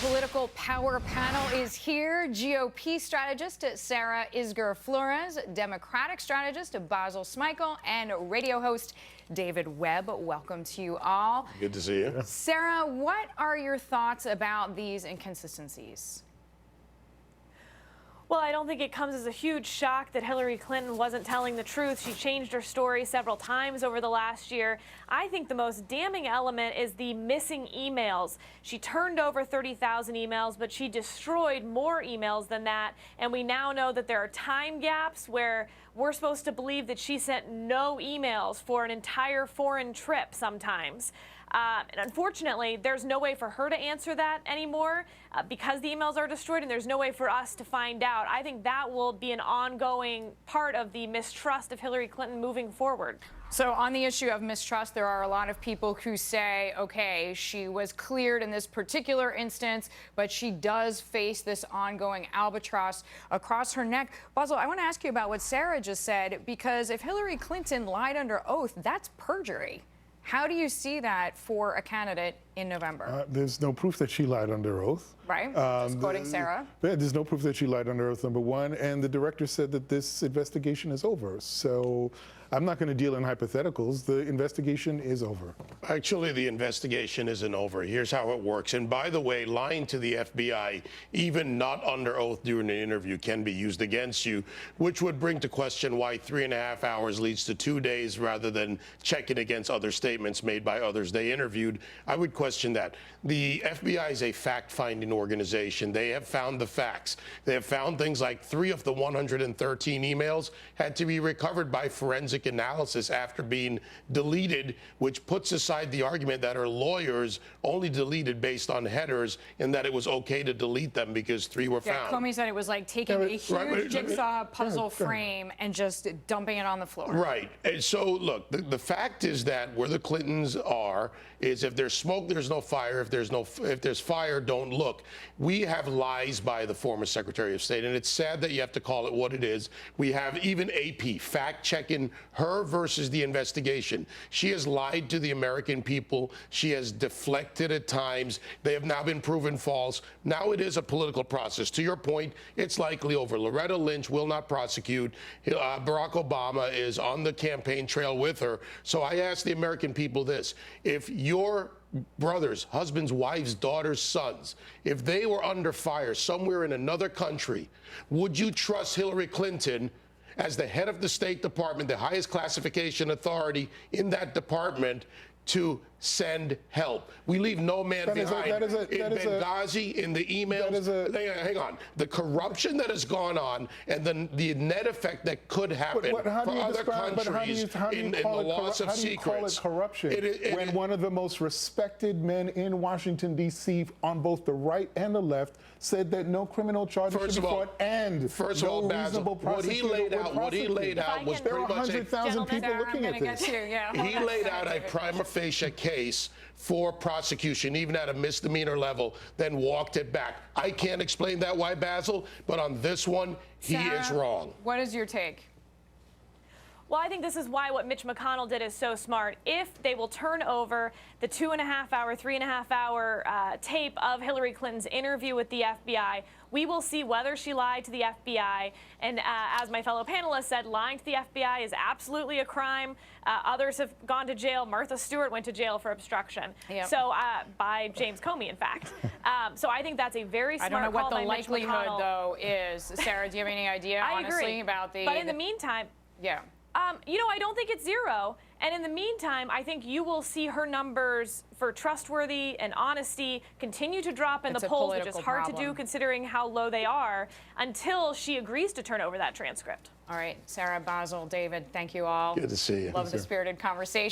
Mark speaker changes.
Speaker 1: political power panel is here. GOP strategist Sarah Isgur Flores, Democratic strategist Basil Smikle, and radio host David Webb. Welcome to you all.
Speaker 2: Good to see you.
Speaker 1: Sarah, what are your thoughts about these inconsistencies?
Speaker 3: Well, I don't think it comes as a huge shock that Hillary Clinton wasn't telling the truth. She changed her story several times over the last year. I think the most damning element is the missing emails. She turned over 30,000 emails, but she destroyed more emails than that. And we now know that there are time gaps where we're supposed to believe that she sent no emails for an entire foreign trip sometimes. And unfortunately, there's no way for her to answer that anymore because the emails are destroyed, and there's no way for us to find out. I think that will be an ongoing part of the mistrust of Hillary Clinton moving forward.
Speaker 1: So on the issue of mistrust, there are a lot of people who say, okay, she was cleared in this particular instance, but she does face this ongoing albatross across her neck. Basil, I want to ask you about what Sarah just said, because if Hillary Clinton lied under oath, that's perjury. How do you see that for a candidate in November?
Speaker 4: There's no proof that she lied under oath.
Speaker 1: Right, just quoting Sarah.
Speaker 4: There's no proof that she lied under oath, number one, and the director said that this investigation is over. So I'm not going to deal in hypotheticals. The investigation is over.
Speaker 2: Actually, the investigation isn't over. Here's how it works. And by the way, lying to the FBI, even not under oath during an interview, can be used against you, which would bring to question why 3.5 hours leads to 2 days rather than checking against other statements made by others they interviewed. I would question that. The FBI is a fact-finding organization. They have found the facts. They have found things like 3 of the 113 emails had to be recovered by forensic analysis after being deleted, which puts aside the argument that her lawyers only deleted based on headers and that it was okay to delete them because 3 were found.
Speaker 1: Comey said it was like taking a huge jigsaw puzzle frame and just dumping it on the floor.
Speaker 2: Right. And so, look, the fact is that where the Clintons are is if there's smoke, there's no fire. If there's fire, don't look. We have lies by the former Secretary of State, and it's sad that you have to call it what it is. We have even AP fact-checking her versus the investigation. She has lied to the American people. She has deflected at times. They have now been proven false. Now it is a political process. To your point, it's likely over. Loretta Lynch will not prosecute. Barack Obama is on the campaign trail with her. So I ask the American people this. If your brothers, husbands, wives, daughters, sons, if they were under fire somewhere in another country, would you trust Hillary Clinton as the head of the State Department, the highest classification authority in that department, to send help? We leave no man behind. In Benghazi, in the emails. Hang on. The corruption that has gone on and the net effect that could happen for other countries in the loss of secrets.
Speaker 4: How do you call it corruption when one of the most respected men in Washington, D.C., on both the right and the left, said that no criminal charges should be brought and
Speaker 2: first of all, Basil, what he laid out was pretty much
Speaker 4: 100,000 people looking at this.
Speaker 2: He laid out a prima facie case for prosecution, even at a misdemeanor level, then walked it back. I can't explain that why, Basil, but on this one, he is wrong.
Speaker 1: What is your take?
Speaker 3: Well, I think this is why what Mitch McConnell did is so smart. If they will turn over the 2.5-hour, 3.5-hour tape of Hillary Clinton's interview with the FBI, we will see whether she lied to the FBI. And as my fellow panelists said, lying to the FBI is absolutely a crime. Others have gone to jail. Martha Stewart went to jail for obstruction. Yep. So by James Comey, in fact. So I think that's a very smart call by Mitch McConnell.
Speaker 1: I don't know what the likelihood, though, is. Sarah, do you have any idea, honestly, about the...
Speaker 3: But in the meantime...
Speaker 1: Yeah.
Speaker 3: You know, I don't think it's zero. And in the meantime, I think you will see her numbers for trustworthy and honesty continue to drop in the polls, which is hard to do considering how low they are, until she agrees to turn over that transcript.
Speaker 1: All right, Sarah, Basil, David, thank you all.
Speaker 2: Good to see you.
Speaker 1: Love the spirited conversation.